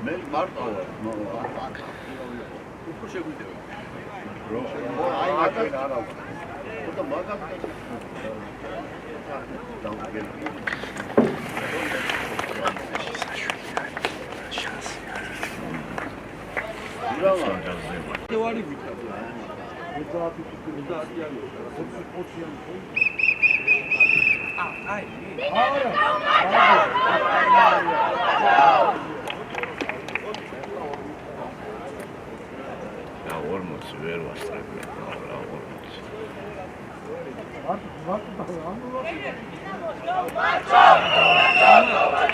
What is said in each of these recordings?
მე მარტო უფრო შეგვიძლია აი მაგას არა და მაგას ვარი ვიქნა. აი. და ორმოც ვერ ვასწრები.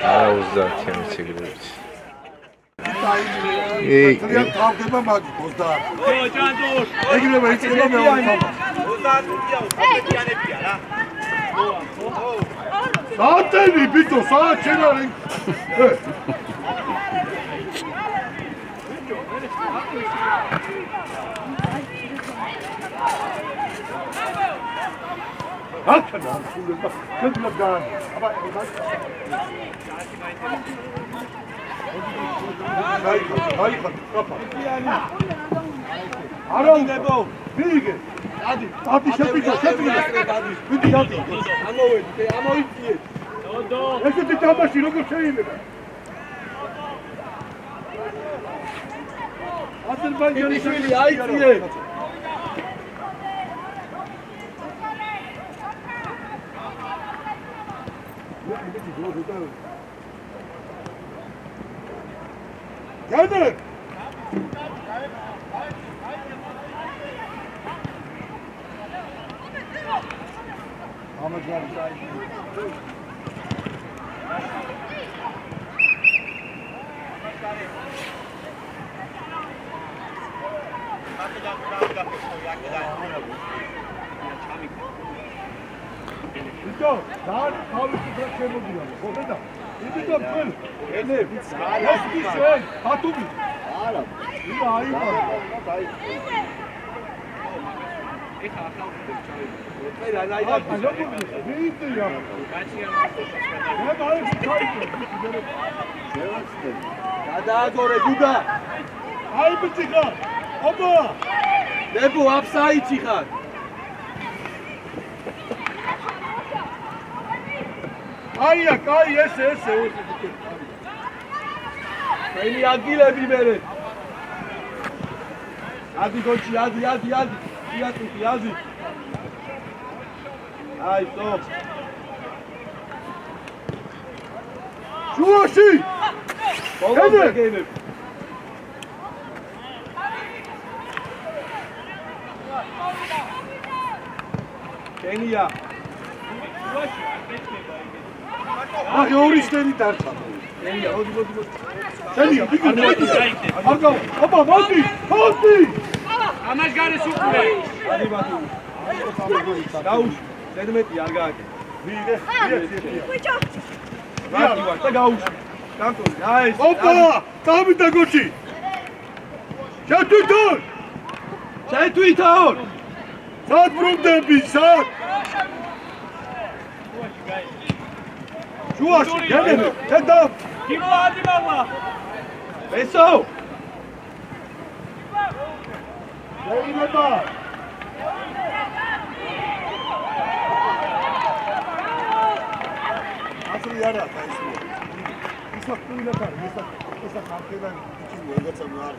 აუზდათიანი ციგრებით. ძალიან თავდება მაგი 30. ჯანდურ. ეგრევე იწება მეორე ხალხი. 32-ია, უსწრებიანებია რა. საათები ბიჭო, საათ შენ არ აკანა სულება კეთილად გაანი. აბა აი ხაფა. არა უნდებო. ვიგე. ადი. ადი შეფიქრე. ვიდი ადი. ამოვედი, ამოიწიე. დო. ესეთი თამაში როგორ შეიძლება? აზერბაიჯანის შვილი აიწიე. Geldi. Ahmet geldi. Bitti. Daha kalıcı bırakıyor mu diyor? Orada. İndi de böyle. Ne? Eski şey. Hatubi. Ara. İyi ayı var. Neydi ya? Ne ayı çıkardı? Ya daha sonra Duda. Ayı mı çıkar? Ama. Ne bu? Hapsa ayı çıkar. Ayak, ay, ese. Beni agile biberi. Hadi koçi, hadi. Hadi. Ay, stop. Şu aşı. Hadi. Kenya. Ay, orişleri tartışalım. Kenya, hadi. Seni, bir gün Aga, ama hadi. Amaç gari sukure. Hadi bakayım. Gavuş. Dedim et yargı. Bir. Vaki var da gavuş. Kanka. Nice. Hoppa! Tabi da koçi. Çatütür. Çatütür. Saat vurumdan bir saat. Şu aşı gel. Sen tamam. Kim o hadi baba? Beso. Gel baba. Asıl yara kayısı. İsak buyla kar. İsak arkadaşlar için yolda var.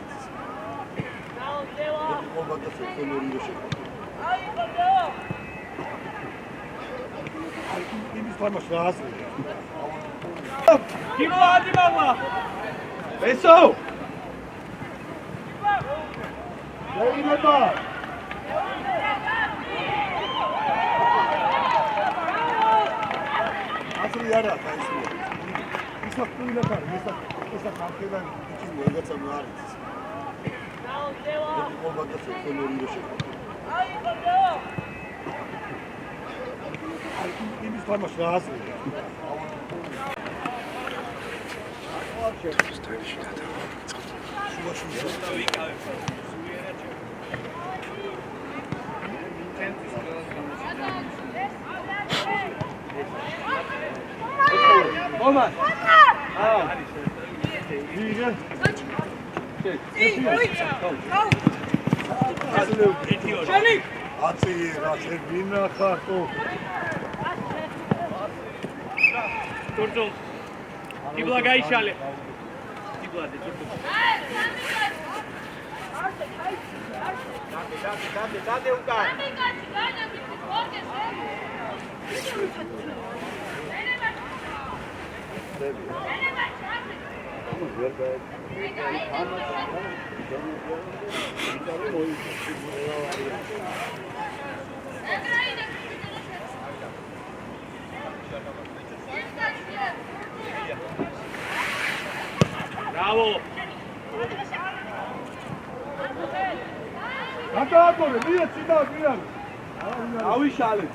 Olmadı sen oraya şey. Ay baba. İmiz varmış lazım. Kim o hadi baba? Beso. Gel baba. Asıl yara kayısı. İsak buyla kar. İsak arkadaşlar için yolda var. Olmadı sen oraya şey. Ay baba. İmiz varmış lazım. Şu başımıza. Olmaz. Al. Lige. Atsi, vina karto. Turtul. Tibla გაიშალე. Tibla დე turtul. Dade ukან. Bravo. Gatagore, mia cida, mia. Avishale.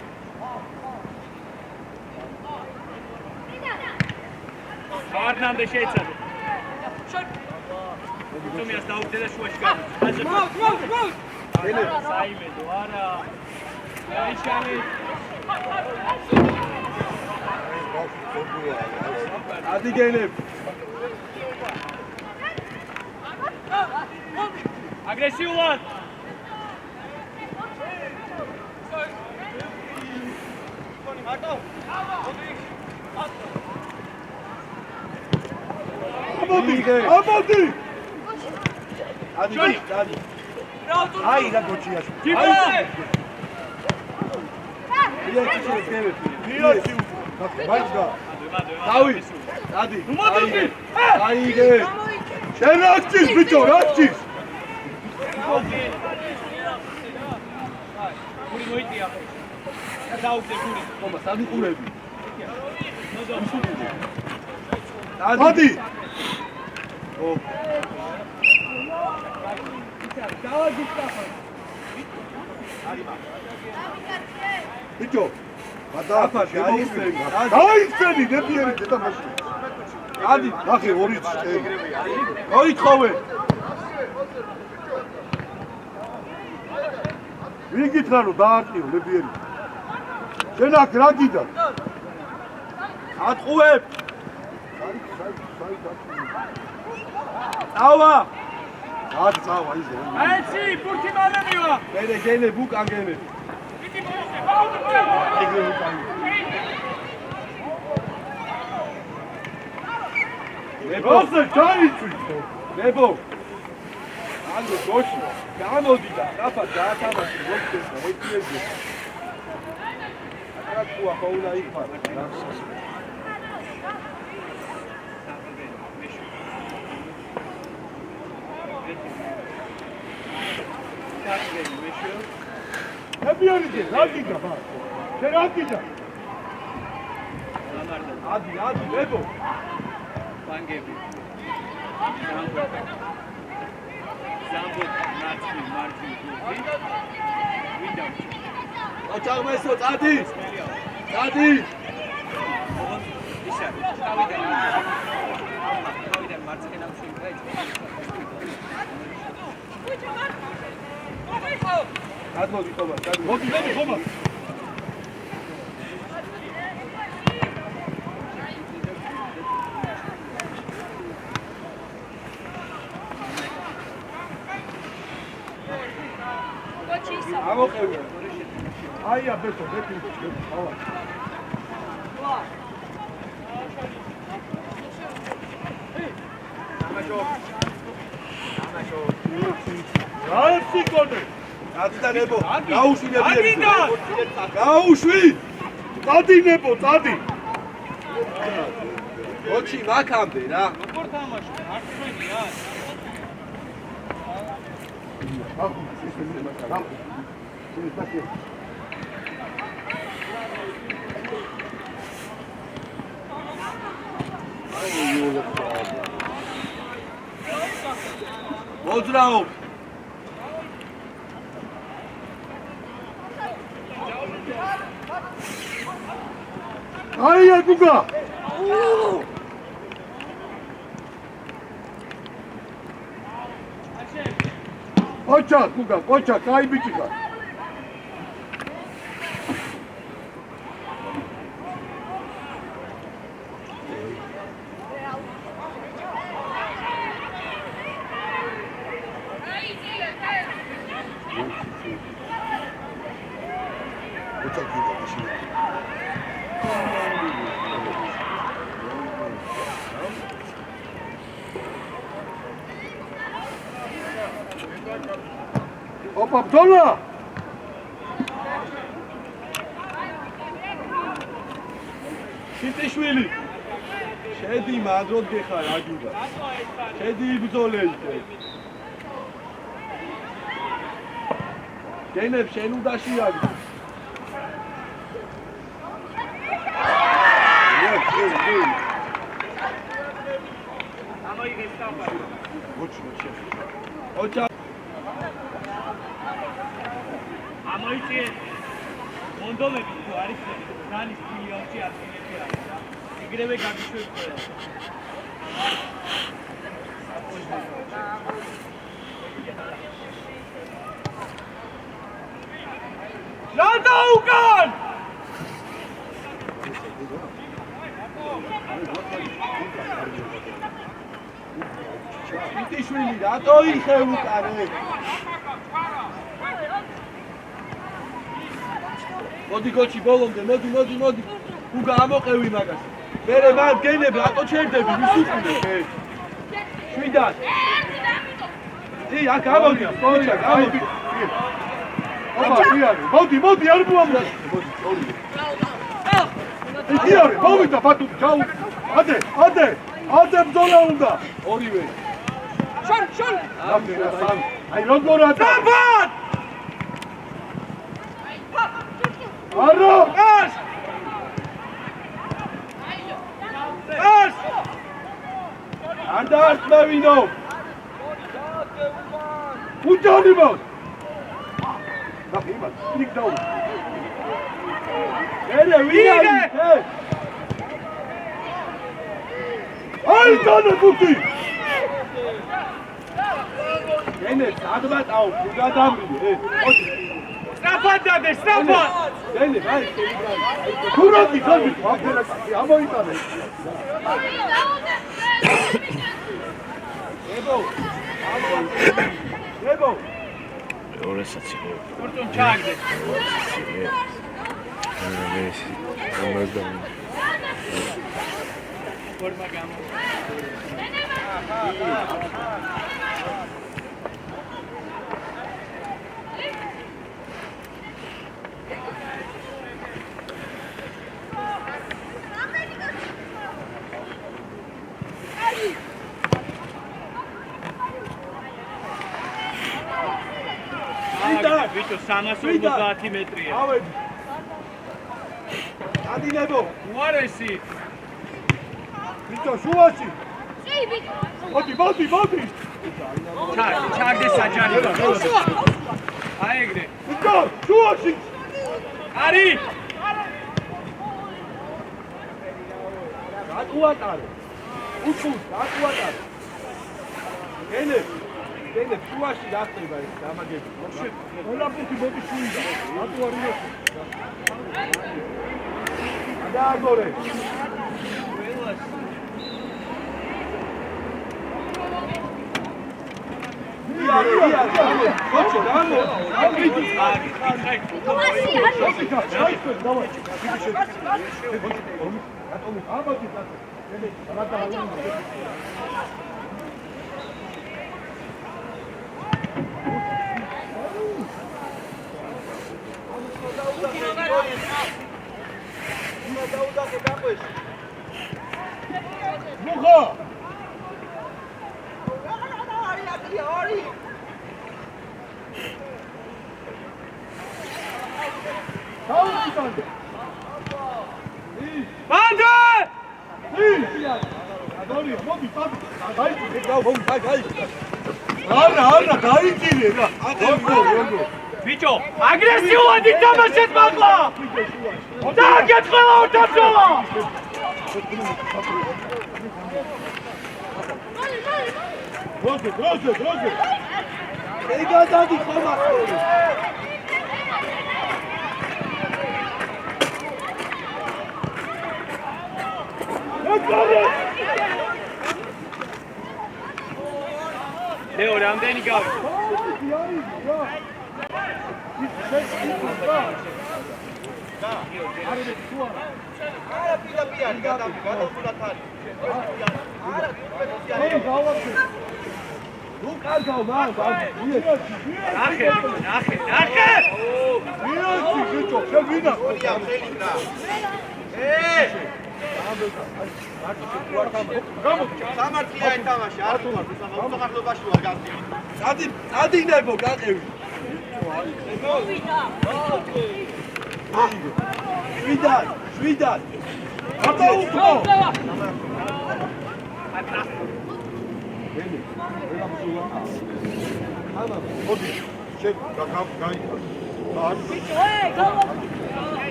Fernando შეიცადე. თუმიას დაუგდე და შუაში გადი. გოლ! საიმედო არა. გაიშალე. Adigene. აგრესიულად. Amodi! Adi. Ai, da gochias. Tibla! Davi, Adi. Aige. Შენ აქცის ბიჭო, აქცის. გური მოიწია. დაუგდე გური. ხომა, სადიყურები. Adi. ო. ბიჭო, გადააფაში, გაიქცენი, ნებიერი დედა მაშინ. Adi, ნახე 2 წელი. გაიქხოვე. ვიგითხრა რომ დაარტყიო ნებიერი. შენ აქ რა გიდა? ატყუებ. ავა. ად წავა ისე. აიცი, პურტი მანამივა. მე გენე ბუკან გენე. პიტი მოუწე, ბაუნდე. ეგრე უკან. ლებო, დაიწვი. ლებო. ანუ გოში. გამოდი და რაფა დაათამაში გოქცეს და მოიწიებდი. აკრაკუა ხოუნა იფარ. ნებიერი რა გიდა ბა? შენ რა გიდა? ადი, ლებო. ვანგები. ზამბო ნაცი მარჯი გული. ვინდა. ოჩაღმესო წადი. წადი. ისა, თავიდან მარცხენა მშვიდია ის. გადმოდი ხომა, მოდი ხომა. ამოყევია. აია ბესო, ბეკი, ავა. რაიფი კონე. ადიდანებო, გაუშვინებიერი. გაუშვი. წადინებო, წადი. ოჩი მაქამდე რა. როგორ თამაში? არ ხვენია. ახლა ისე მეკარა. ის დაკე. მოძრაო. აია გუგა. ოჩა გუგა, ოჩა, კაი ბიჭიკა. ოპა, ბრძოლა! შიტიშვილი! შედი მადროდ გეხარ აგიuda. შედი იბრძოლეით. გენებ შენ უნდა შეაგდო. ამოიგე სტამბა. ოჩა ამოიწე მონდომები თუ არის დანის ფილიალში აწინეთი არის და ეგრევე გაგიშვებ ყველა. რატო უკან? შიტიშვილი, რატო იხე უკან? მოდი გოჩი ბოლომდე, მოდი. უგა ამოყევი მაგას. მერე მან გენებ რატო ჩერდები, ვის უყურებ? შვიდად. აქ ამოდი, მოიჩა, გამოდი. ოპა, მოდი, არ მოამდა. მოდი. იგი არის, მოვიდა ბატონი, ჩაუ. ადე ბრძოლა უნდა. ორივე. შენ. აი როგორ ატა? დაბად! არო! ეს! არ დაარტყმევინო! უჯანიბო! დაფიმა, იქ დაუ. ელე ვინარი? აი დანებუთი! ენე სადმატაო, უგადამრიდე, ოდი. სტრაფადადე, სტრაფად! ენე, აი, ქუროთი ხალხი, აფერაკი, ამოიტანე. ებო. ორესაც იყო. კურტუნ ჩააგდე. ეს ამაგდამ. ფორმა გამო. ვიჩო 350 მეტრია. ავედი. ადინებო. უარესი. ვიჩო შუაში. მოდი. ჩაგდე საჯარი. აი ეგრე. ვიჩო შუაში. არი. რატუატარე. უკუს, რატუატარე. გენებ შუაში დახტება ეს დამაგები. ყველა პუნქტი მოდი შუიდა. რატო არ უნდა? დააგორე. გოჩო, დამო. აკრიტი. მუხა მანდე! ადონი, მოდი, პაპი. არა, დაიჭირე რა. აგო. ბიჭო, აგრესიულად ითამაშეთ მაღლა! დააგეთ ყველა ორთაბრძოლა! დროზე. ეგადადი ხომასწორი. ლეო, რამდენი გავი? არა პირდაპირ გადავხურათ არის. არა პირდაპირ. ნუ კარგავ მაგ ნახე ვიოცი ბიჭო შევინა სამართლია ეთამაში არ თქმა სამართლობაში ვარ გასული ადინებო გაყევი შვიდად ატაუხო მოდი შენ გაიგო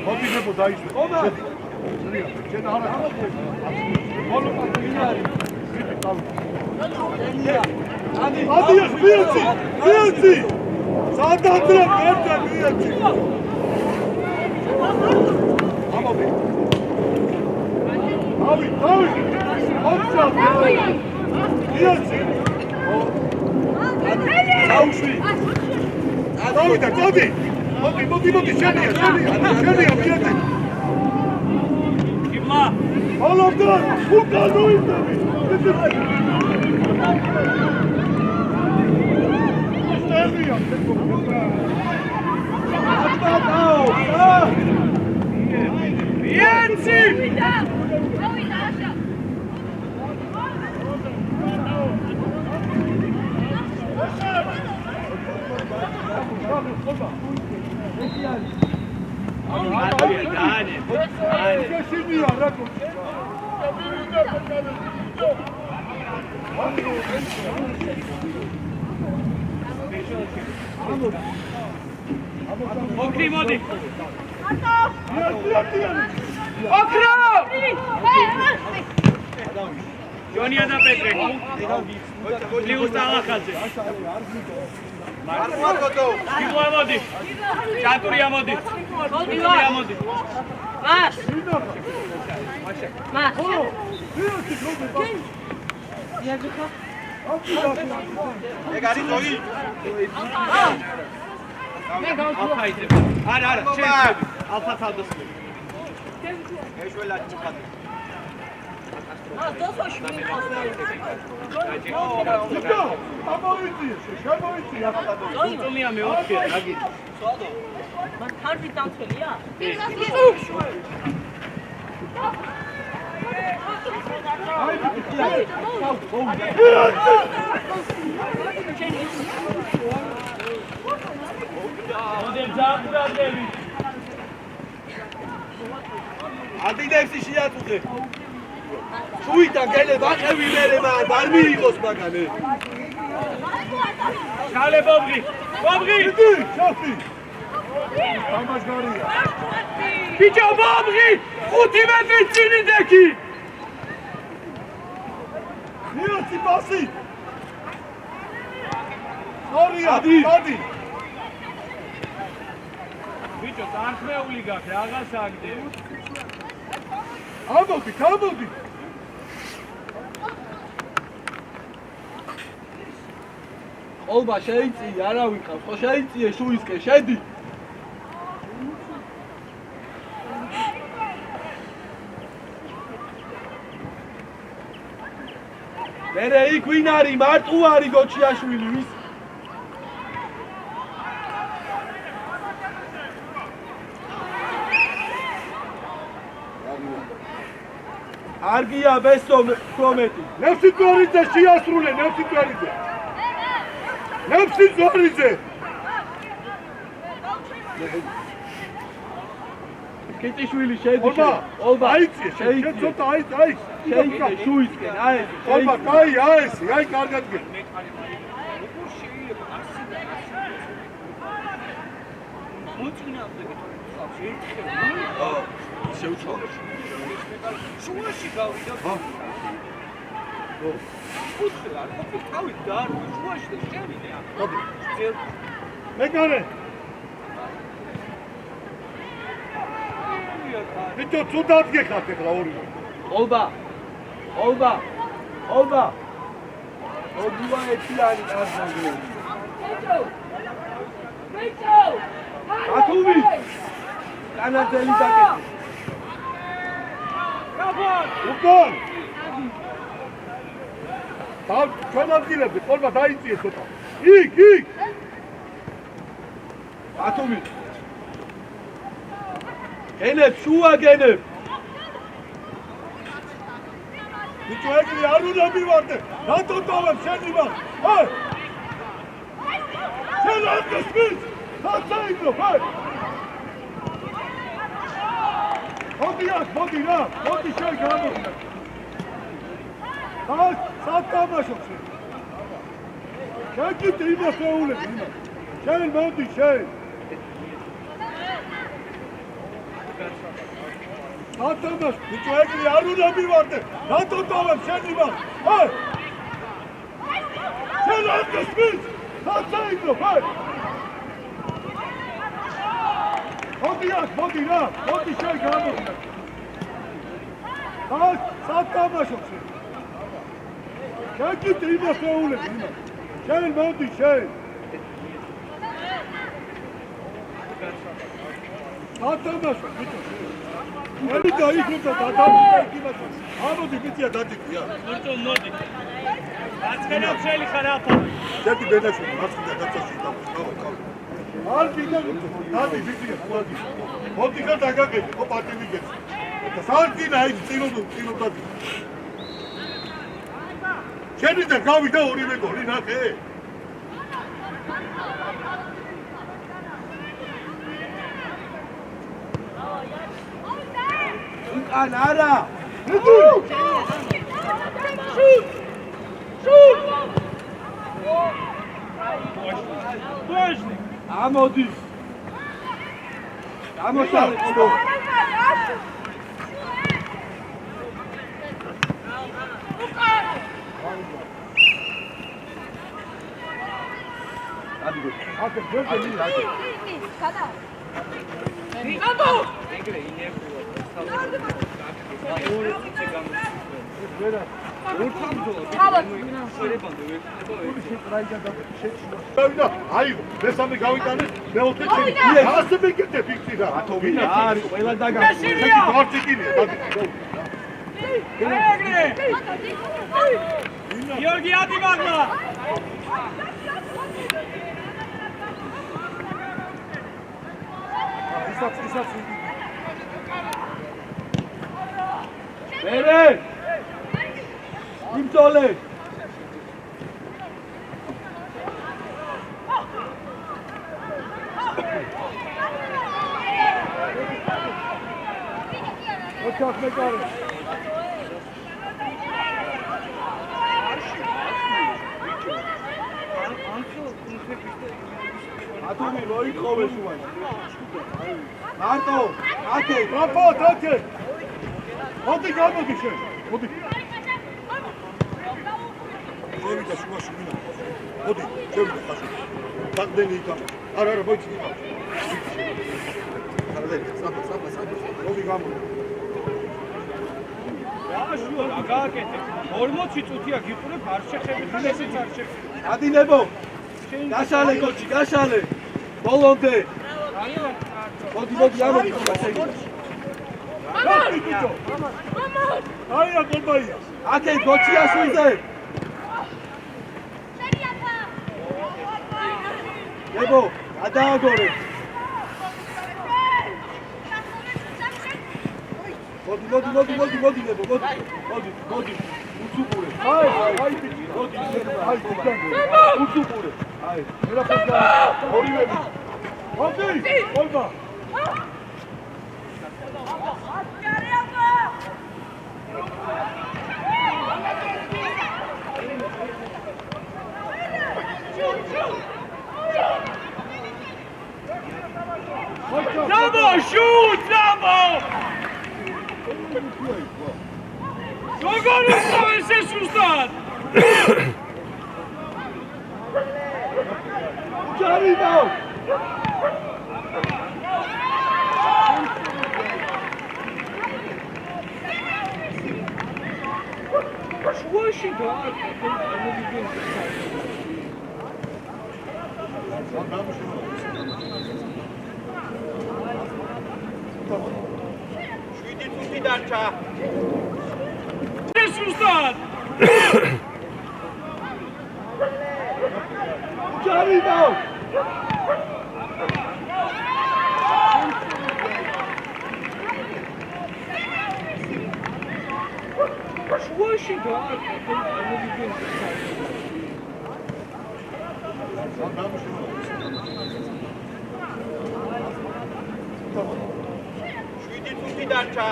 მოგიძებო დაიშვე შენ არა ბოლო მაგინარი ადი ვიოცი სადამდე მერტა ვიოცი ამობი ავი ოფცა ვიოცი აუშვი მოდი შენია ვიოცი კიბლა ალავდა უკან მოიწევი სტელია ვიენცი ოქრი მოდი ოქრო ჯონია და პეტრე ლიუს დაახალზე მარტო კიბლა მოდი ჩატურია მოდი კიბლა მოდი მას ეგ არის ზოი ალფა იძება არა ჩემ ალფა თავდასხმები ეშველა ჩიხად წუმია მეოთხე რაგით მან ხარჯი დამცველია? ადინებში შეაწუხე. შუიდან გელე ვაყევი მერე არ მიიღოს მაგანე. ჩალე ბობრი. დიდი, შოფი. გამაშგარია. ბიჭო ბობრი, 5 მეტრი წინი დექი. მიოცი პასი. ორია, დადი. ბიჭო, თანხმეული გაქვს, რაღაც აგდე. ამოდი. ყოლბა შეიწიე, არავინ ხავს, ხო შეიწიე შუისკენ, შედი. მერე იქ ვინ არის? მარტო არის გოჩიაშვილი, ვის? არგია ბესო კომეტი. ნევსი ძორიძე შეასრულე, ნევსი ძორიძე. კიტიშვილი შედი. ყოლბა, აიწიე, შეიწიე. ცოტა აი. შეიწიე შუისკენ, აი. ყოლბა, აი კარგად გე. შევჩალე. შუაში გავიდა. ხუთი არ ყოფილი თავი დაარღვე შუაში და შევიდა. მეკარე. ბიჭო, ცუდად გეხართ ეხლა ორივე. ყოლბა. ოდივა ეთიანი კარგად. ბიჭო! ათუმი. კანაძელი დაკეტე. უკან! ჩვენ ადგილებზე ყოლმა დაიწიეს ცოტა. იქ. ათომი. გენებ, შუა გენებ. ბიჭო ეგრე არ უნდა მივარდე. რატო დავარ შენი ვარ? ჰაი! შენ არ გესმის? საცაიდო, ჰაი! მოდი რა, მოდი შენ გამოდი. სათამაშო შენ. შენ კიდე იმას ეულები, იმას. შენ მოდი, შენ. სათამაშო, ბიჭო ეგრე არ უნდა მივარდე. რატო დავარ შენი ვარ? ჰაი! შენ არ გესმის? საცაიდო, ჰაი! მოდი რა, მოდი შენ გამოდი. სათამაშო შენ. შენ კიდე იმას ეულები, იმას. შენ მოდი, შენ. სათამაშო, ბიჭო. მოდი დაიხუტა დადავიდა იმასო. ამოდი ბიჭია დადიკია. მოდი. აცხენა ხელი ხარ აფა. შედი ბენაშვილი, მარცხნიდან გაწაში და ყავა. არ კიდე დადი ბიჭია, მოდი. მოდი ხა დაგაგები, ხო პარტივი გეც. და სარკინა ის წინო დადი. შენი და გავიდა ორივე გოლი ნახე. უკან არა. შუტ. ამოდი. გამოსალე ყო. ადი. აკე ჯერჯერი ადი. გადა. აბო. ეგრე ინერვია. ორი წუთი გამოსვლა. დავიდა, აიღო, მესამე გავიტანე, მეოთხე ჩემი. ასე მეკეთე ფიქსი რა. ათომი არის, ყველა დაგაგო. გორციკინია, დადი. ეგრე. გიორგი ადი მაგმა. ისაც. მერე. იმწოლე. ოჩახ მეკარე. ათომი მოიყოვე შუა. მარტო, აკე, გაფოთ, აკე. მოდი გამოდი შენ. მოდი. შევიდა შუაში მინა. მოდი, შევიდა ხაში. დაგდენი იქა. არა, მოიცი იქა. საფა. მოდი გამოდი. რაშუა, რა გააკეთე? 40 წუთია გიყურებ, არ შეხები ხან ესეც არ შეხები. ადინებო. გაშალე კოჩი, გაშალე. ბოლონდე. მოდი, ამოდი ხაში. მოდი ბიჭო. აია გოლბაია. აკე გოჩია სულზე. ებო, ადააგორე. მოდი ებო, მოდი. უცუყურე. აი ბიჭი, მოდი. აი ბიჭი. უცუყურე. აი, მერაფერდა ორივე. მოდი, გოლბა. Bravo, shoot, bravo! Როგორ ისწავეს ეს უსტად? ჯარიმო! შუაში გააკეთე. შვიდი წუთი დარჩა. ეს უსტად! გოში და შვიდი წუთი დარჩა.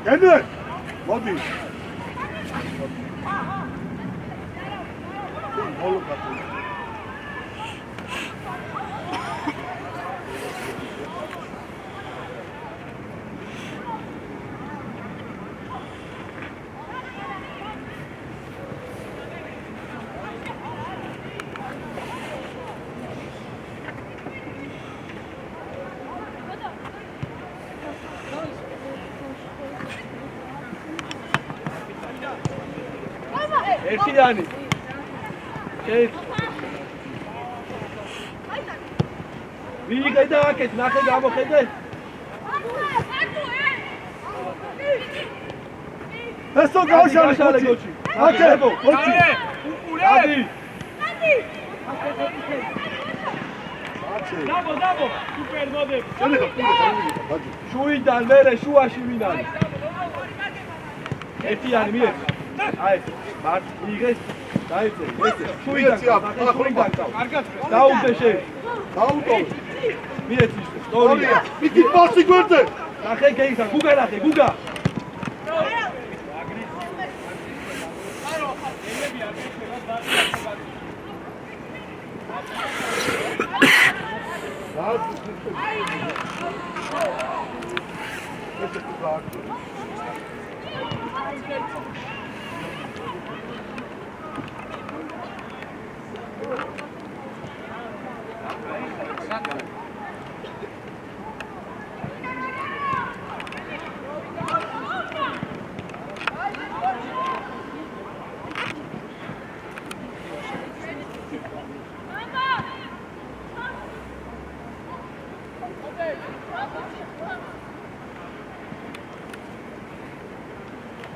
Geldin. Hadi. Oğlum kapı. ერთიანი. ერთ. ვიღე და აკეთ, ნახე გამოხედე. ესო გავშალე გოჩი. აკეთო, გოჩი. ადი. დაბო, სუპერ მოდები. შუიდან მერე შუაში ვინ არის? ერთიანი მიეც. აი, მართ იღეს, დაიწე, ესე, შუიდან, შუიდან კავ. კარგად. დაუდე შე. დაუტო. მიეც ისე, სტორია. მიკი პასი გვერდზე. ნახე გეისა, გუგა ნახე, გუგა.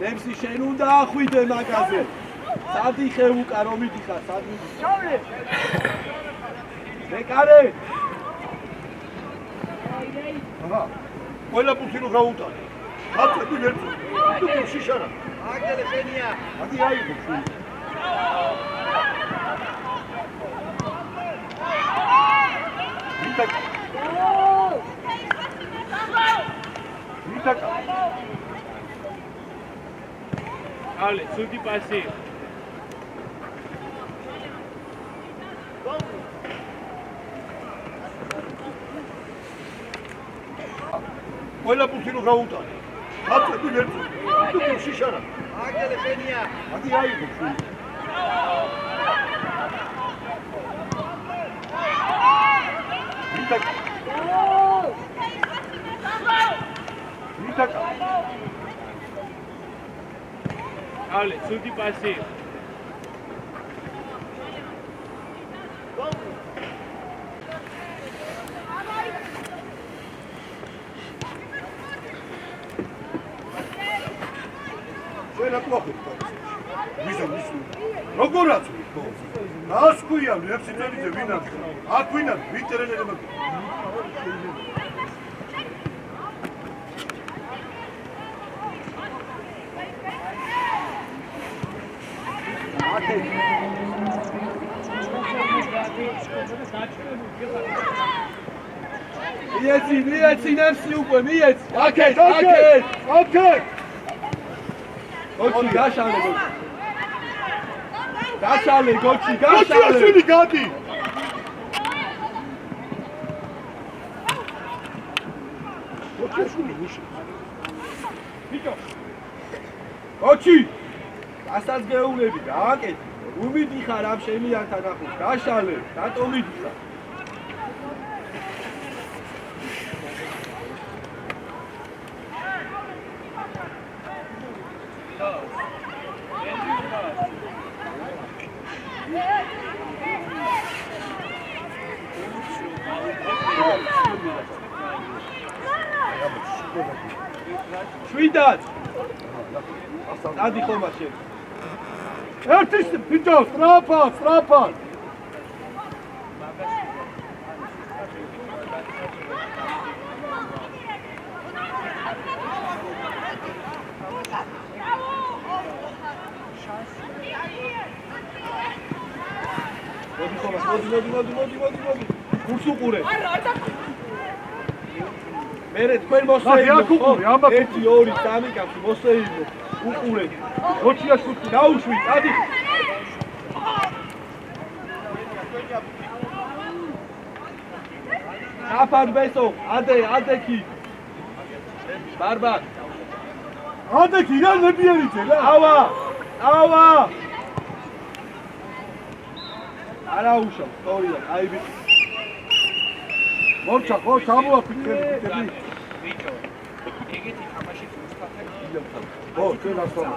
ნემსი შენ უნდა ახვიდე მაგაზე. სადიხე უკა რომ მიდიხარ, სად მიდიხარ? ჩავლე. მეკარე. აჰა. ყველა პუთი რო გაუტანე. აწები ვერცო. თუ შიშარა. აგერე ხენია. ადი აიღო შუ. ვიტაკა. ვიტაკა. Ale, ცუდი პასი. ყველა პუთი რო გაუტანე. აწები ვერცო. თუ შიშარა. აგერე ხენია. ადი აიღო შუ. ვიტაკა. ვიტაკა. Ale, ცუდი პასი. Şöyle bakın. Bizim. Როგორ აწვი ხო? დაასკვია, ნეფსი წერიძე ვინ არის? აქ ვინ არის? ვიტერენელი მაგ. მიეცი ნემსი უკვე, მიეცი. აკეთ. ოჩი გაშალე. გაშალე გოჩი გოჩიაშვილი გადი გოჩიაშვილი გუში ბიჭო გოჩი ასაც გეუბნები გააკეთე უმიდი ხარ ამ შემიანთან ახლოს გაშალე დატომიდი ხარ შვიდად დადი ხომა შენ ერთის ბიჭო სტრაფად მოდი ხომა მოდი გურს უყურე მერე თქვენ მოსეიმო 1 2 3 კაცი მოსეიმო უყურე გოჩიაშვილი დაუშვი დადი აფარ ბესო ადექი ბარბარ ადექი რა ნებიერიძე რა ავა არა უშავ სწორია აი ბიჭო მორჩა ხო ჩამოაფიქრები ბიჭო ეგეთი თამაში გუსტაფები ხო ჩვენ ასწავლ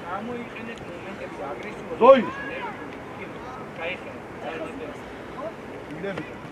გამოიყენეთ მომენტებში აგრესიულად ზოი გაიხსენეთ ილები